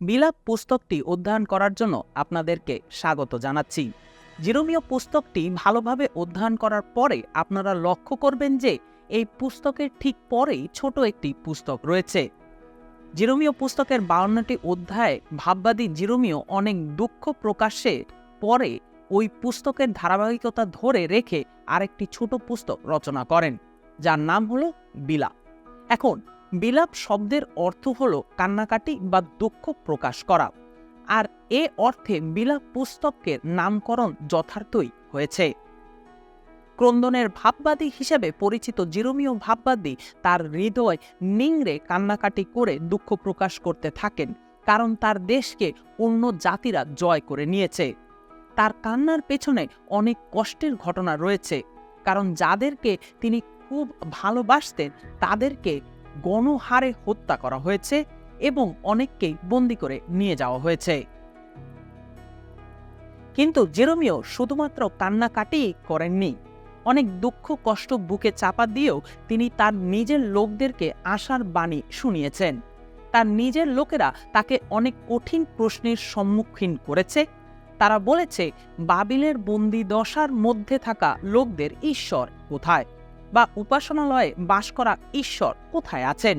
বিলাপ পুস্তকটি অধ্যয়ন করার জন্য আপনাদেরকে স্বাগত জানাচ্ছি। জিরোমীয় পুস্তকটি ভালোভাবে অধ্যয়ন করার পরে আপনারা লক্ষ্য করবেন যে এই পুস্তকের ঠিক পরেই ছোট একটি পুস্তক রয়েছে। জিরোমীয় পুস্তকের 52টি অধ্যায়ে ভাববাদী জিরোমীয় অনেক দুঃখ প্রকাশ্যে পরে ওই পুস্তকের ধারাবাহিকতা ধরে রেখে আরেকটি ছোট পুস্তক রচনা করেন, যার নাম হলো বিলাপ। এখন বিলাপ শব্দের অর্থ হলো কান্নাকাটি বা দুঃখ প্রকাশ করা, আর এ অর্থে বিলাপ পুস্তকের নামকরণ যথার্থই হয়েছে। ক্রন্দনের ভাববাদী হিসেবে পরিচিত জিরোমীয় ভাববাদী তার হৃদয় নিংড়ে কান্নাকাটি করে দুঃখ প্রকাশ করতে থাকেন, কারণ তার দেশকে অন্য জাতিরা জয় করে নিয়েছে। তার কান্নার পেছনে অনেক কষ্টের ঘটনা রয়েছে, কারণ যাদেরকে তিনি খুব ভালোবাসতেন তাদেরকে গণহারে হত্যা করা হয়েছে এবং অনেককেই বন্দী করে নিয়ে যাওয়া হয়েছে। কিন্তু জেরোমীয় শুধুমাত্র কান্নাকাটিই করেননি, অনেক দুঃখ কষ্ট বুকে চাপা দিয়েও তিনি তার নিজের লোকদেরকে আশার বাণী শুনিয়েছেন। তার নিজের লোকেরা তাকে অনেক কঠিন প্রশ্নের সম্মুখীন করেছে। তারা বলেছে, বাবিলের বন্দি দশার মধ্যে থাকা লোকদের ঈশ্বর কোথায়, বা উপাসনালয়ে বাস করা ঈশ্বর কোথায় আছেন।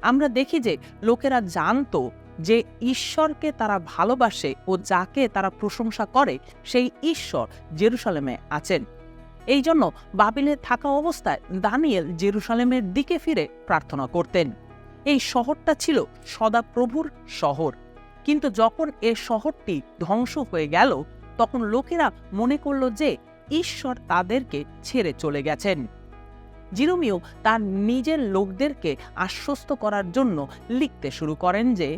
আমরা দেখি যে লোকেরা জানতো যে ঈশ্বরকে তারা ভালোবাসে ও যাকে তারা প্রশংসা করে সেই ঈশ্বর জেরুসালেমে আছেন। এই জন্য বাবিলে থাকা অবস্থায় দানিয়েল জেরুসালেমের দিকে ফিরে প্রার্থনা করতেন। এই শহরটা ছিল সদাপ্রভুর শহর, কিন্তু যখন এ শহরটি ধ্বংস হয়ে গেল তখন লোকেরা মনে করল যে ঈশ্বর তাদেরকে ছেড়ে চলে গেছেন। জিরোমীয় তার নিজের লোকদেরকে আশ্বস্ত করার জন্য লিখতে শুরু করেন যে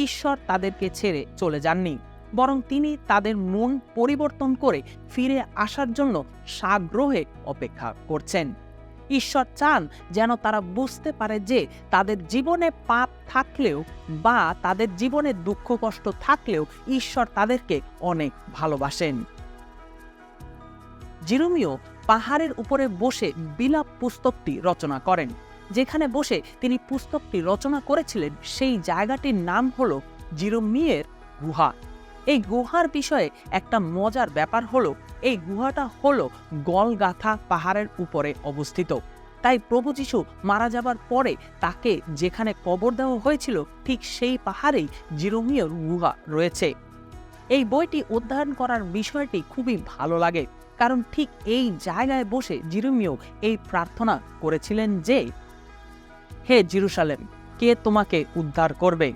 ঈশ্বর তাদেরকে ছেড়ে চলে যাননি, বরং তিনি তাদের মন পরিবর্তন করে ফিরে আসার জন্য সাগ্রহে অপেক্ষা করছেন। ঈশ্বর চান যেন তারা বুঝতে পারে যে তাদের জীবনে পাপ থাকলেও বা তাদের জীবনে দুঃখ কষ্ট থাকলেও ঈশ্বর তাদেরকে অনেক ভালোবাসেন। জিরোমীয় পাহাড়ের উপরে বসে বিলাপ পুস্তকটি রচনা করেন। যেখানে বসে তিনি পুস্তকটি রচনা করেছিলেন সেই জায়গাটির নাম হলো জিরোমীয়ের গুহা। এই গুহার বিষয়ে একটা মজার ব্যাপার হলো, এই গুহাটা হলো গলগাথা পাহাড়ের উপরে অবস্থিত। তাই প্রভু যীশু মারা যাবার পরে তাকে যেখানে কবর দেওয়া হয়েছিল ঠিক সেই পাহাড়েই জিরোমীয়ের গুহা রয়েছে। এই বইটি অধ্যয়ন করার বিষয়টি খুবই ভালো লাগে, কারণ ঠিক এই জায়গায় বসে জিরোমীয় এই প্রার্থনা করেছিলেন যে, হে জেরুসালেম, কে তোমাকে উদ্ধার করবে?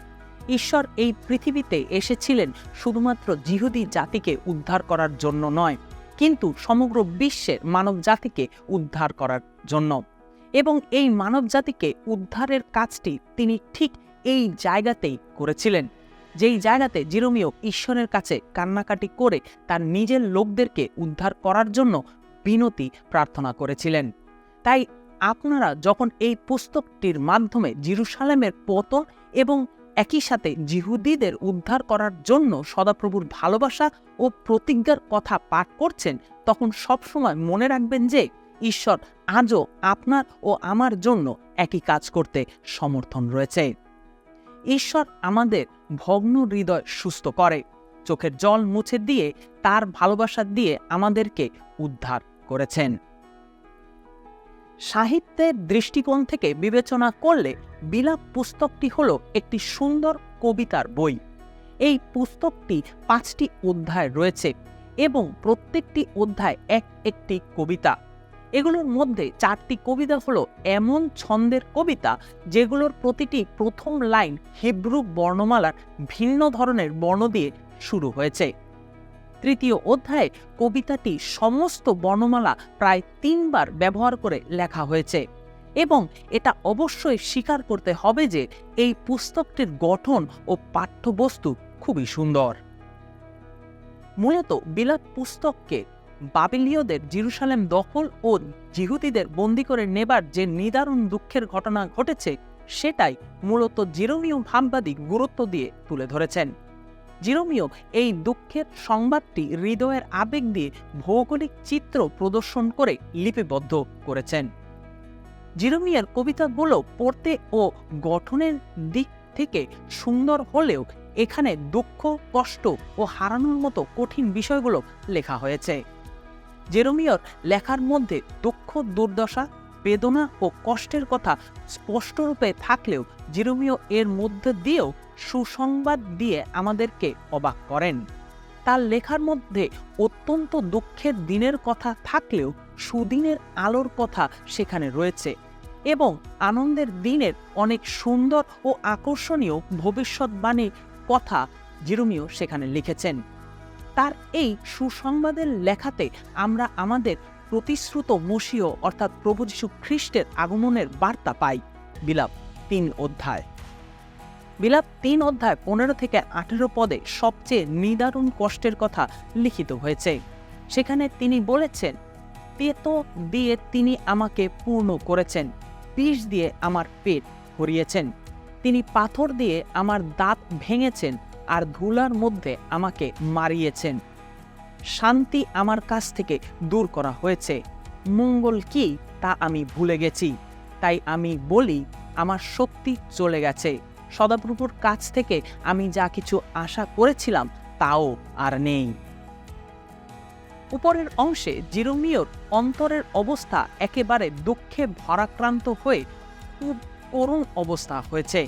ঈশ্বর এই পৃথিবীতে এসেছিলেন শুধুমাত্র জিহুদি জাতিকে উদ্ধার করার জন্য নয়, কিন্তু সমগ্র বিশ্বের মানব জাতিকে উদ্ধার করার জন্য। এবং এই মানব জাতিকে উদ্ধারের কাজটি তিনি ঠিক এই জায়গাতেই করেছিলেন, যেই জায়গাতে জিরোমীয় ঈশ্বরের কাছে কান্নাকাটি করে তার নিজের লোকদেরকে উদ্ধার করার জন্য বিনতি প্রার্থনা করেছিলেন। তাই আপনারা যখন এই পুস্তকটির মাধ্যমে জেরুসালেমের পতন এবং একই সাথে জিহুদীদের উদ্ধার করার জন্য সদাপ্রভুর ভালোবাসা ও প্রতিজ্ঞার কথা পাঠ করছেন, তখন সবসময় মনে রাখবেন যে ঈশ্বর আজও আপনার ও আমার জন্য একই কাজ করতে সমর্থন রয়েছে। ঈশ্বর আমাদের ভগ্ন হৃদয় সুস্থ করে, চোখের জল মুছে দিয়ে তার ভালোবাসা দিয়ে আমাদেরকে উদ্ধার করেছেন। সাহিত্যের দৃষ্টিকোণ থেকে বিবেচনা করলে বিলাপ পুস্তকটি হলো একটি সুন্দর কবিতার বই। এই পুস্তকটি 5টি অধ্যায় রয়েছে এবং প্রত্যেকটি অধ্যায় একটি কবিতা। এগুলোর মধ্যে 4টি কবিতা হলো এমন ছন্দের কবিতা যেগুলোর প্রতিটি প্রথম লাইন হিব্রু বর্ণমালার ভিন্ন ধরনের বর্ণ দিয়ে শুরু হয়েছে। তৃতীয় অধ্যায়ে কবিতাটি সমস্ত বর্ণমালা প্রায় 3 বার ব্যবহার করে লেখা হয়েছে, এবং এটা অবশ্যই স্বীকার করতে হবে যে এই পুস্তকটির গঠন ও পাঠ্যবস্তু খুবই সুন্দর। মূলত বিলাপ পুস্তককে বাবিলীয়দের জেরুসালেম দখল ও জিহুদীদের বন্দী করে নেবার যে নিদারুণ দুঃখের ঘটনা ঘটেছে সেটাই মূলত জিরোমীয় ভাববাদী গুরুত্ব দিয়ে তুলে ধরেছেন। জিরোমীয় এই দুঃখের সংবাদটি হৃদয়ের আবেগ দিয়ে ভৌগোলিক চিত্র প্রদর্শন করে লিপিবদ্ধ করেছেন। জিরোমিয়ার কবিতাগুলো পড়তে ও গঠনের দিক থেকে সুন্দর হলেও এখানে দুঃখ, কষ্ট ও হারানোর মতো কঠিন বিষয়গুলো লেখা হয়েছে। জেরোমিয়র লেখার মধ্যে দুঃখ, দুর্দশা, বেদনা ও কষ্টের কথা স্পষ্টরূপে থাকলেও জেরোমিয় এর মধ্যে দিয়েও সুসংবাদ দিয়ে আমাদেরকে অবাক করেন। তার লেখার মধ্যে অত্যন্ত দুঃখের দিনের কথা থাকলেও সুদিনের আলোর কথা সেখানে রয়েছে এবং আনন্দের দিনের অনেক সুন্দর ও আকর্ষণীয় ভবিষ্যৎবাণীর কথা জেরোমিয় সেখানে লিখেছেন। তার এই সুসংবাদের লেখাতে আমরা আমাদের প্রতিশ্রুত মসীহ অর্থাৎ প্রভু যীশু খ্রিস্টের আগমনের বার্তা পাই। বিলাপ 3 অধ্যায়। বিলাপ 3 অধ্যায় 15 থেকে 18 পদে সবচেয়ে নিদারুণ কষ্টের কথা লিখিত হয়েছে। সেখানে তিনি বলেছেন, তেতো দিয়ে তিনি আমাকে পূর্ণ করেছেন, বিষ দিয়ে আমার পেট ভরিয়েছেন, তিনি পাথর দিয়ে আমার দাঁত ভেঙেছেন আর ধুলার মধ্যে আমাকে মারিয়েছেন। শান্তি আমার কাছ থেকে দূর করা হয়েছে, মঙ্গল কি তা আমি ভুলে গেছি। তাই আমি বলি, আমার শক্তি চলে গেছে, সদাপ্রভুর কাছ থেকে আমি যা কিছু আশা করেছিলাম তাও আর নেই। উপরের অংশে জেরোমিয়র অন্তরের অবস্থা একেবারে দুঃখে ভারাক্রান্ত হয়ে খুব করুণ অবস্থা হয়েছে।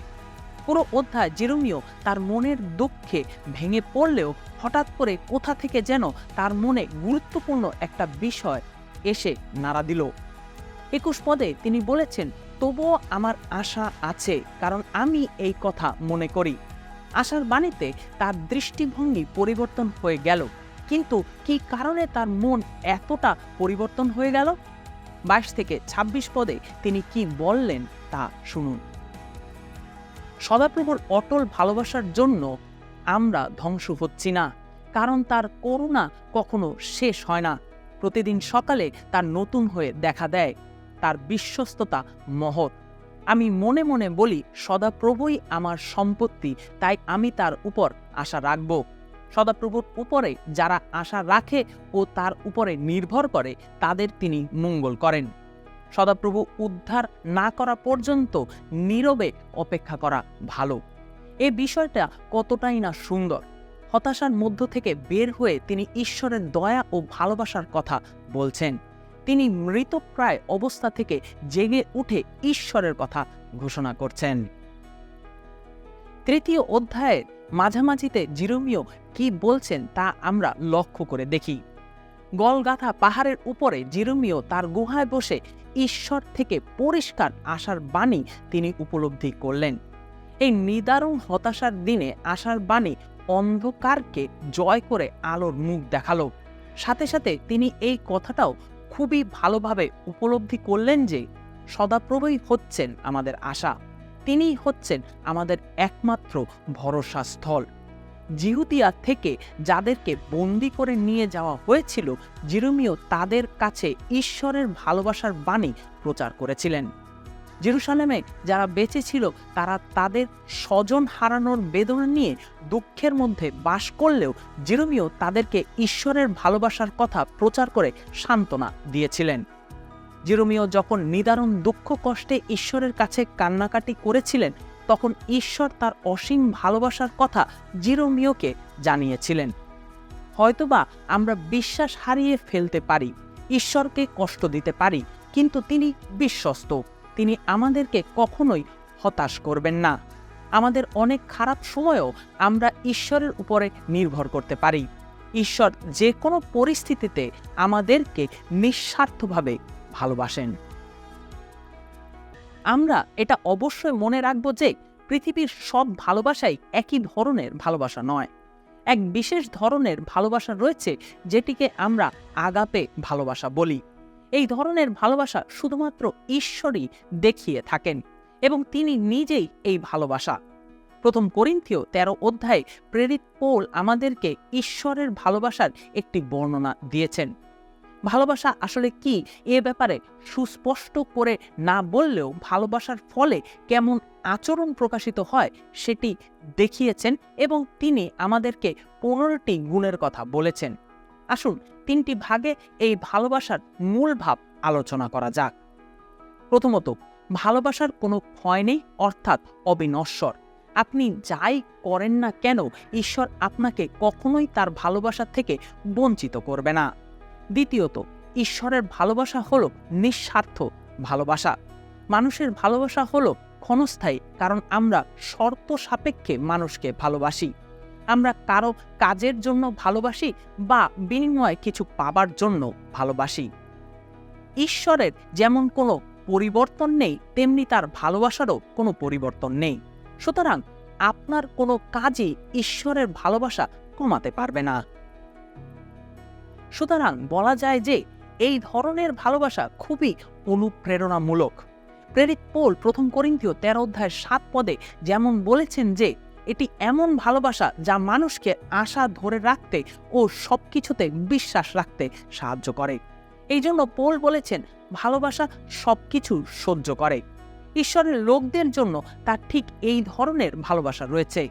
পুরো অধ্যায় জেরোমিয় তার মনের দুঃখে ভেঙে পড়লেও হঠাৎ করে কোথা থেকে যেন তার মনে গুরুত্বপূর্ণ একটা বিষয় এসে নাড়া দিল। 21 পদে তিনি বলেছেন, তবুও আমার আশা আছে, কারণ আমি এই কথা মনে করি। আশার বাণীতে তার দৃষ্টিভঙ্গি পরিবর্তন হয়ে গেল, কিন্তু কি কারণে তার মন এতটা পরিবর্তন হয়ে গেল? 22 থেকে 26 পদে তিনি কি বললেন তা শুনুন। সদাপ্রভুর অটল ভালোবাসার জন্য আমরা ধ্বংস হচ্ছি না, কারণ তার করুণা কখনো শেষ হয় না। প্রতিদিন সকালে তার নতুন হয়ে দেখা দেয়, তার বিশ্বস্ততা মহৎ। আমি মনে মনে বলি, সদাপ্রভুই আমার সম্পত্তি, তাই আমি তার উপর আশা রাখব। সদাপ্রভুর উপরে যারা আশা রাখে ও তার উপরে নির্ভর করে তাদের তিনি মঙ্গল করেন। সদাপ্রভু উদ্ধার না করা পর্যন্ত নীরবে অপেক্ষা করা ভালো। এ বিষয়টা কতটাই না সুন্দর। হতাশার মধ্য থেকে বের হয়ে তিনি ঈশ্বরের দয়া ও ভালোবাসার কথা বলছেন। তিনি মৃতপ্রায় অবস্থা থেকে জেগে উঠে ঈশ্বরের কথা ঘোষণা করছেন। 3 অধ্যায়ের মাঝামাঝিতে জেরোমিয় কি বলছেন তা আমরা লক্ষ্য করে দেখি। গলগাথা পাহাড়ের উপরে জেরোমিয় তার গুহায় বসে ঈশ্বর থেকে পরিষ্কার আশার বাণী তিনি উপলব্ধি করলেন। এই নিদারুণ হতাশার দিনে আশার বাণী অন্ধকারকে জয় করে আলোর মুখ দেখালো। সাথে সাথে তিনি এই কথাটাও খুবই ভালোভাবে উপলব্ধি করলেন যে সদাপ্রভুই হচ্ছেন আমাদের আশা, তিনিই হচ্ছেন আমাদের একমাত্র ভরসা স্থল। জিহুদিয়া থেকে যাদেরকে বন্দি করে নিয়ে যাওয়া হয়েছিল, জেরোমিয় তাদের কাছে ঈশ্বরের ভালোবাসার বাণী প্রচার করেছিলেন। জেরুসালেমে যারা বেঁচে ছিল তারা তাদের স্বজন হারানোর বেদনা নিয়ে দুঃখের মধ্যে বাস করলেও জেরোমিয় তাদেরকে ঈশ্বরের ভালোবাসার কথা প্রচার করে সান্ত্বনা দিয়েছিলেন। জেরোমিয় যখন নিদারুণ দুঃখ কষ্টে ঈশ্বরের কাছে কান্নাকাটি করেছিলেন, তখন ঈশ্বর তার অসীম ভালোবাসার কথা জেরোমিয়কে জানিয়েছিলেন। হয়তোবা আমরা বিশ্বাস হারিয়ে ফেলতে পারি, ঈশ্বরকে কষ্ট দিতে পারি, কিন্তু তিনি বিশ্বস্ত। তিনি আমাদেরকে কখনোই হতাশ করবেন না। আমাদের অনেক খারাপ সময়েও আমরা ঈশ্বরের উপরে নির্ভর করতে পারি। ঈশ্বর যে কোনো পরিস্থিতিতে আমাদেরকে নিঃস্বার্থভাবে ভালোবাসেন। আমরা এটা অবশ্যই মনে রাখব যে পৃথিবীর সব ভালোবাসাই একই ধরনের ভালোবাসা নয়। এক বিশেষ ধরনের ভালোবাসা রয়েছে যেটিকে আমরা আগাপে ভালোবাসা বলি। এই ধরনের ভালোবাসা শুধুমাত্র ঈশ্বরই দেখিয়ে থাকেন এবং তিনি নিজেই এই ভালোবাসা। 1 করিন্থীয় 13 অধ্যায়ে প্রেরিত পৌল আমাদেরকে ঈশ্বরের ভালোবাসার একটি বর্ণনা দিয়েছেন। ভালোবাসা আসলে কি এ ব্যাপারে সুস্পষ্ট করে না বললেও ভালোবাসার ফলে কেমন আচরণ প্রকাশিত হয় সেটি দেখিয়েছেন এবং তিনি আমাদেরকে 15টি গুণের কথা বলেছেন। আসুন 3টি ভাগে এই ভালোবাসার মূল ভাব আলোচনা করা যাক। 1, ভালোবাসার কোনো ক্ষয় নেই, অর্থাৎ অবিনশ্বর। ভালোবাসা আসলে কি এ ব্যাপারে সুস্পষ্ট করে না বললেও ভালোবাসার ফলে কেমন আচরণ প্রকাশিত হয় সেটি দেখিয়েছেন। 2, ভালোবাসার ফলে কেমন আচরণ প্রকাশিত হয় সেটি দেখিয়েছেন। 3, ভালোবাসার মূল ভাব আলোচনা করা যাক। প্রথমত, আপনি যাই করেন না কেন, ঈশ্বর আপনাকে কখনোই তার ভালোবাসা থেকে বঞ্চিত করবে না। দ্বিতীয়ত, ঈশ্বরের ভালোবাসা হলো নিঃস্বার্থ ভালোবাসা। মানুষের ভালোবাসা হলো ক্ষণস্থায়ী, কারণ আমরা শর্ত সাপেক্ষে মানুষকে ভালোবাসি। আমরা কারো কাজের জন্য ভালোবাসি বা বিনিময়ে কিছু পাবার জন্য ভালোবাসি। ঈশ্বরের যেমন কোনো পরিবর্তন নেই, তেমনি তার ভালোবাসারও কোনো পরিবর্তন নেই। সুতরাং আপনার কোনো কাজই ঈশ্বরের ভালোবাসা কমাতে পারবে না। সুতরাং বলা যায় যে এই ধরনের ভালোবাসা খুবই অনুপ্রেরণামূলক। প্রেরিত পৌল প্রথম করিন্থীয় 13 অধ্যায়ের 7 পদে যেমন বলেছেন যে এটি এমন ভালোবাসা যা মানুষকে আশা ধরে রাখতে ও সবকিছুতে বিশ্বাস রাখতে সাহায্য করে। এই জন্য পৌল বলেছেন ভালোবাসা সবকিছু সহ্য করে। ঈশ্বরের লোকদের জন্য তার ঠিক এই ধরনের ভালোবাসা রয়েছে।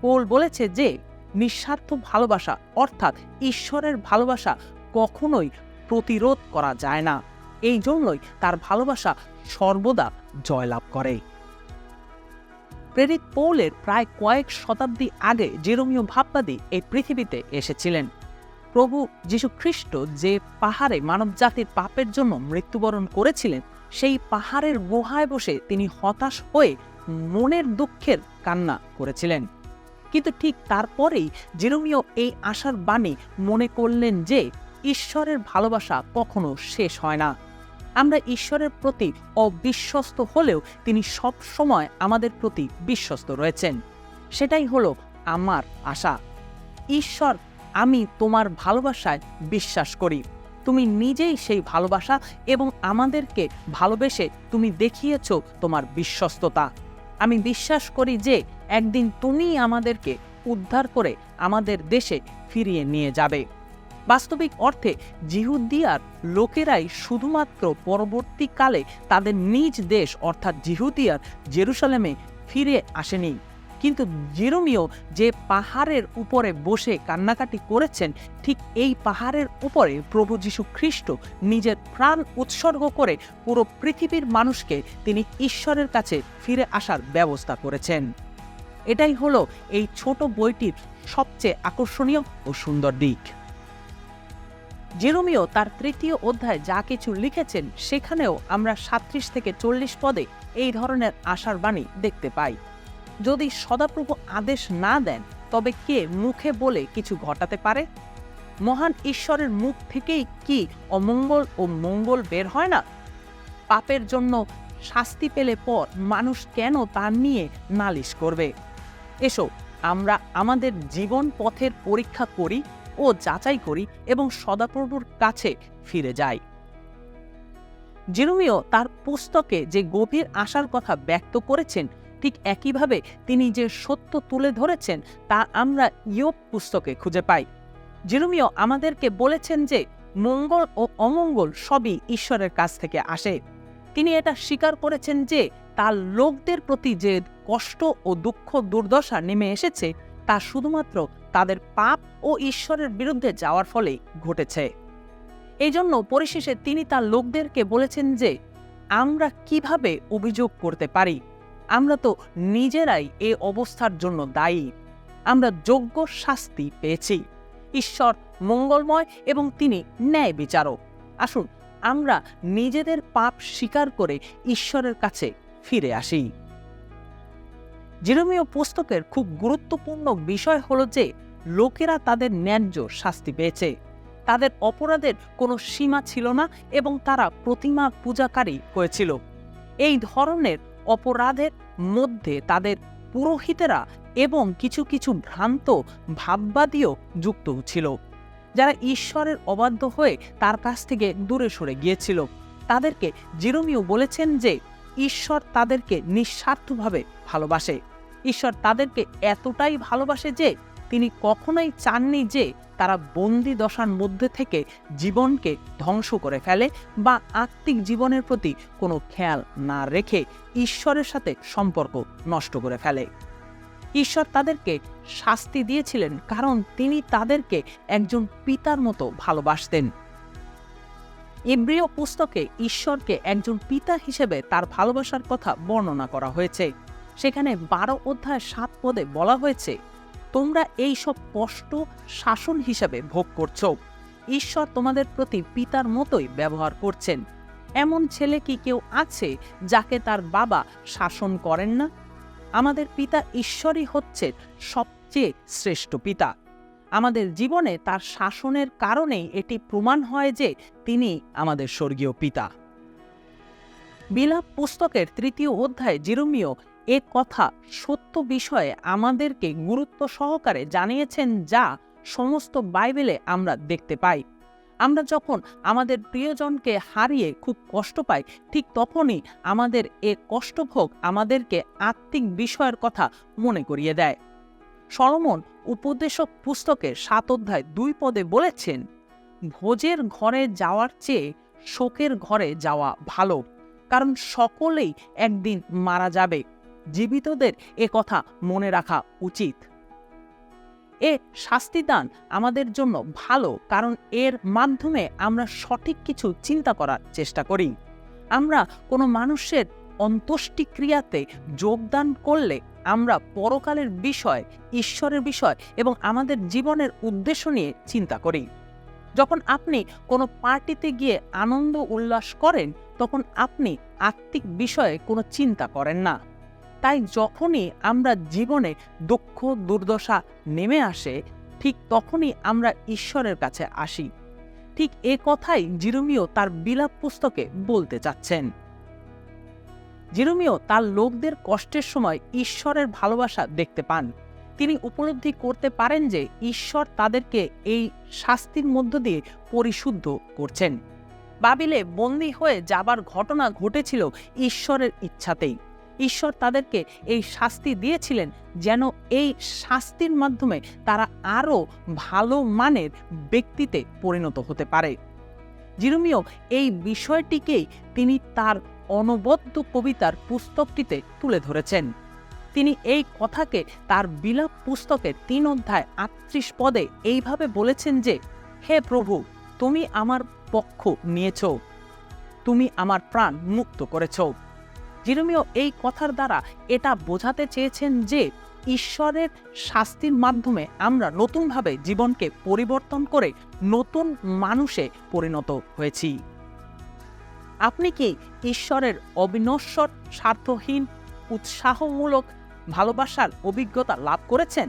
পৌল বলেছে যে নিঃস্বার্থ ভালোবাসা অর্থাৎ ঈশ্বরের ভালোবাসা কখনোই প্রতিরোধ করা যায় না। এই জন্যই তার ভালোবাসা সর্বদা জয়লাভ করে। প্রেরিত পৌলের প্রায় কয়েক শতাব্দী আগে জেরোমীয় ভাববাদী এই পৃথিবীতে এসেছিলেন। প্রভু যীশু খ্রিস্ট যে পাহাড়ে মানবজাতির পাপের জন্য মৃত্যুবরণ করেছিলেন, সেই পাহাড়ের গুহায় বসে তিনি হতাশ হয়ে মনের দুঃখের কান্না করেছিলেন। কিন্তু ঠিক তারপরেই জেরোমীয় এই আশার বাণী মনে করলেন যে ঈশ্বরের ভালোবাসা কখনো শেষ হয় না। আমরা ঈশ্বরের প্রতি অবিশ্বস্ত হলেও তিনি সব সময় আমাদের প্রতি বিশ্বস্ত রয়েছেন। সেটাই হলো আমার আশা। ঈশ্বর, আমি তোমার ভালোবাসায় বিশ্বাস করি। তুমি নিজেই সেই ভালোবাসা এবং আমাদেরকে ভালোবেসে তুমি দেখিয়েছ তোমার বিশ্বস্ততা। আমি বিশ্বাস করি যে একদিন তুমি আমাদেরকে উদ্ধার করে আমাদের দেশে ফিরিয়ে নিয়ে যাবে। বাস্তবিক অর্থে জিহুদিয়ার লোকেরাই শুধুমাত্র পরবর্তীকালে তাদের নিজ দেশ অর্থাৎ জিহুদিয়ার জেরুসালেমে ফিরে আসেনি, কিন্তু জেরোমীয় যে পাহাড়ের উপরে বসে কান্নাকাটি করেছেন, ঠিক এই পাহাড়ের উপরে প্রভু যীশু খ্রিস্ট নিজের প্রাণ উৎসর্গ করে পুরো পৃথিবীর মানুষকে তিনি ঈশ্বরের কাছে ফিরে আসার ব্যবস্থা করেছেন। এটাই হলো এই ছোট বইটির সবচেয়ে আকর্ষণীয় ও সুন্দর দিক। জেরোমীয় তার 3 অধ্যায় যা কিছু লিখেছেন, সেখানেও আমরা 37 থেকে 40 পদে এই ধরনের আশার বাণী দেখতে পাই। যদি সদাপ্রভু আদেশ না দেন, তবে কে মুখে বলে কিছু ঘটাতে পারে? মহান ঈশ্বরের মুখ থেকেই কি অমঙ্গল ও মঙ্গল বের হয় না? পাপের জন্য শাস্তি পেলে পর মানুষ কেন তা নিয়ে নালিশ করবে? এসো, আমরা আমাদের জীবন পথের পরীক্ষা করি ও যাচাই করি এবং সদাপ্রভুর কাছে ফিরে যাই। জেরোমীয় তার পুস্তকে যে গভীর আশার কথা ব্যক্ত করেছেন, ঠিক একইভাবে তিনি যে সত্য তুলে ধরেছেন তা আমরা ইয়োব পুস্তকে খুঁজে পাই। জেরোমীয় আমাদেরকে বলেছেন যে মঙ্গল ও অমঙ্গল সবই ঈশ্বরের কাছ থেকে আসে। তিনি এটা স্বীকার করেছেন যে তার লোকদের প্রতি যে কষ্ট ও দুঃখ দুর্দশা নেমে এসেছে তা শুধুমাত্র তাদের পাপ ও ঈশ্বরের বিরুদ্ধে যাওয়ার ফলে ঘটেছে। এই জন্য পরিশেষে তিনি তার লোকদেরকে বলেছেন যে আমরা কিভাবে অভিযোগ করতে পারি? আমরা তো নিজেরাই এ অবস্থার জন্য দায়ী। আমরা যোগ্য শাস্তি পেয়েছি। ঈশ্বর মঙ্গলময় এবং তিনি ন্যায় বিচারক। আসুন আমরা নিজেদের পাপ স্বীকার করে ঈশ্বরের কাছে ফিরে আসি। জেরোমীয় পুস্তকের খুব গুরুত্বপূর্ণ বিষয় হলো যে লোকেরা তাদের ন্যায্য শাস্তি পেয়েছে। তাদের অপরাধের কোনো সীমা ছিল না এবং তারা প্রতিমা পূজাকারী হয়েছিল। এই ধরনের অপরাধের মধ্যে তাদের পুরোহিতেরা এবং কিছু কিছু ভ্রান্ত ভাববাদীও যুক্ত ছিল, যারা ঈশ্বরের অবাধ্য হয়ে তার কাছ থেকে দূরে সরে গিয়েছিল। তাদেরকে জেরোমীয় বলেছেন যে ঈশ্বর তাদেরকে নিঃস্বার্থভাবে ভালোবাসে। ঈশ্বর তাদেরকে এতটাই ভালোবাসে যে তিনি কখনোই চাননি যে তারা বন্দি দশার মধ্যে থেকে জীবনকে ধ্বংস করে ফেলে বা আত্মিক জীবনের প্রতি কোনো খেয়াল না রেখে ঈশ্বরের সাথে সম্পর্ক নষ্ট করে ফেলে। ঈশ্বর তাদেরকে শাস্তি দিয়েছিলেন কারণ তিনি তাদেরকে একজন পিতার মতো ভালোবাসতেন। ইব্রিয় পুস্তকে ঈশ্বরকে একজন পিতা হিসেবে তার ভালোবাসার কথা বর্ণনা করা হয়েছে। সেখানে 12 অধ্যায় 7 পদে বলা হয়েছে, তোমরা এই সব কষ্ট শাসন হিসাবে ভোগ করছো। ঈশ্বর তোমাদের প্রতি পিতার মতোই ব্যবহার করছেন। এমন ছেলে কি কেউ আছে যাকে তার বাবা শাসন করেন না? আমাদের পিতা ঈশ্বরই হচ্ছেন সবচেয়ে শ্রেষ্ঠ পিতা। আমাদের জীবনে তার শাসনের কারণেই এটি প্রমাণ হয় যে তিনি আমাদের স্বর্গীয় পিতা। বিলাপ পুস্তকের 3 অধ্যায়ে যেরেমিয়া এ কথা সত্য বিষয়ে আমাদেরকে গুরুত্ব সহকারে জানিয়েছেন, যা সমস্ত বাইবেলে আমরা দেখতে পাই। আমরা যখন আমাদের প্রিয়জনকে হারিয়ে খুব কষ্ট পাই, ঠিক তখনই আমাদের এ কষ্টভোগ আমাদেরকে আত্মিক বিষয়ের কথা মনে করিয়ে দেয়। সলোমন উপদেশক পুস্তকের 7 অধ্যায় 2 পদে বলেছেন, ভোজের ঘরে যাওয়ার চেয়ে শোকের ঘরে যাওয়া ভালো, কারণ সকলেই একদিন মারা যাবে। জীবিতদের এ কথা মনে রাখা উচিত। এ শাস্তিদান আমাদের জন্য ভালো, কারণ এর মাধ্যমে আমরা সঠিক কিছু চিন্তা করার চেষ্টা করি। আমরা কোনো মানুষের অন্ত্যেষ্টিক্রিয়াতে যোগদান করলে আমরা পরকালের বিষয়, ঈশ্বরের বিষয় এবং আমাদের জীবনের উদ্দেশ্য নিয়ে চিন্তা করি। যখন আপনি কোনো পার্টিতে গিয়ে আনন্দ উল্লাস করেন, তখন আপনি আত্মিক বিষয়ে কোনো চিন্তা করেন না। তাই যখনই আমরা জীবনে দুঃখ দুর্দশা নেমে আসে, ঠিক তখনই আমরা ঈশ্বরের কাছে আসি। ঠিক এ কথাই যেরেমিয়া তার বিলাপ পুস্তকে বলতে চাচ্ছেন। যেরেমিয়া তার লোকদের কষ্টের সময় ঈশ্বরের ভালোবাসা দেখতে পান। তিনি উপলব্ধি করতে পারেন যে ঈশ্বর তাদেরকে এই শাস্তির মধ্য দিয়ে পরিশুদ্ধ করছেন। বাবিলে বন্দী হয়ে যাবার ঘটনা ঘটেছিল ঈশ্বরের ইচ্ছাতেই। ঈশ্বর তাদেরকে এই শাস্তি দিয়েছিলেন যেন এই শাস্তির মাধ্যমে তারা আরও ভালো মানের ব্যক্তিতে পরিণত হতে পারে। যেরেমিয়া এই বিষয়টিকেই তিনি তার অনবদ্য কবিতার পুস্তকটিতে তুলে ধরেছেন। তিনি এই কথাকে তার বিলাপ পুস্তকের 3 অধ্যায় 38 পদে এইভাবে বলেছেন যে, হে প্রভু, তুমি আমার পক্ষ নিয়েছ, তুমি আমার প্রাণ মুক্ত করেছ। যেরেমিয়া এই কথার দ্বারা এটা বোঝাতে চেয়েছেন যে ঈশ্বরের শাস্তির মাধ্যমে আমরা নতুনভাবে জীবনকে পরিবর্তন করে নতুন মানুষে পরিণত হয়েছি। আপনি কি ঈশ্বরের অবিনশ্বর, স্বার্থহীন, উৎসাহমূলক ভালোবাসার অভিজ্ঞতা লাভ করেছেন?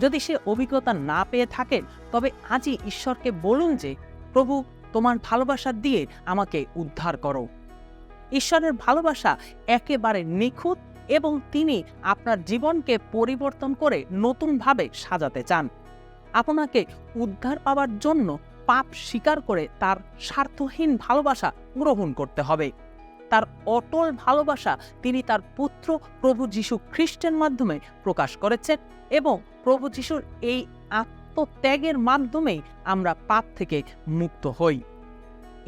যদি সে অভিজ্ঞতা না পেয়ে থাকেন, তবে আজই ঈশ্বরকে বলুন যে, প্রভু, তোমার ভালোবাসা দিয়ে আমাকে উদ্ধার করো। ঈশ্বরের ভালোবাসা একেবারে নিখুঁত এবং তিনি আপনার জীবনকে পরিবর্তন করে নতুনভাবে সাজাতে চান। আপনাকে উদ্ধার পাওয়ার জন্য পাপ স্বীকার করে তার স্বার্থহীন ভালোবাসা গ্রহণ করতে হবে। তার অটল ভালোবাসা তিনি তার পুত্র প্রভু যীশু খ্রিস্টের মাধ্যমে প্রকাশ করেছেন এবং প্রভু যীশুর এই আত্মত্যাগের মাধ্যমেই আমরা পাপ থেকে মুক্ত হই।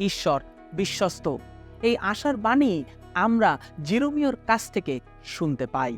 ঈশ্বর বিশ্বস্ত, এই আশার বাণী আমরা যেরেমিয়ার কাছ থেকে শুনতে পাই।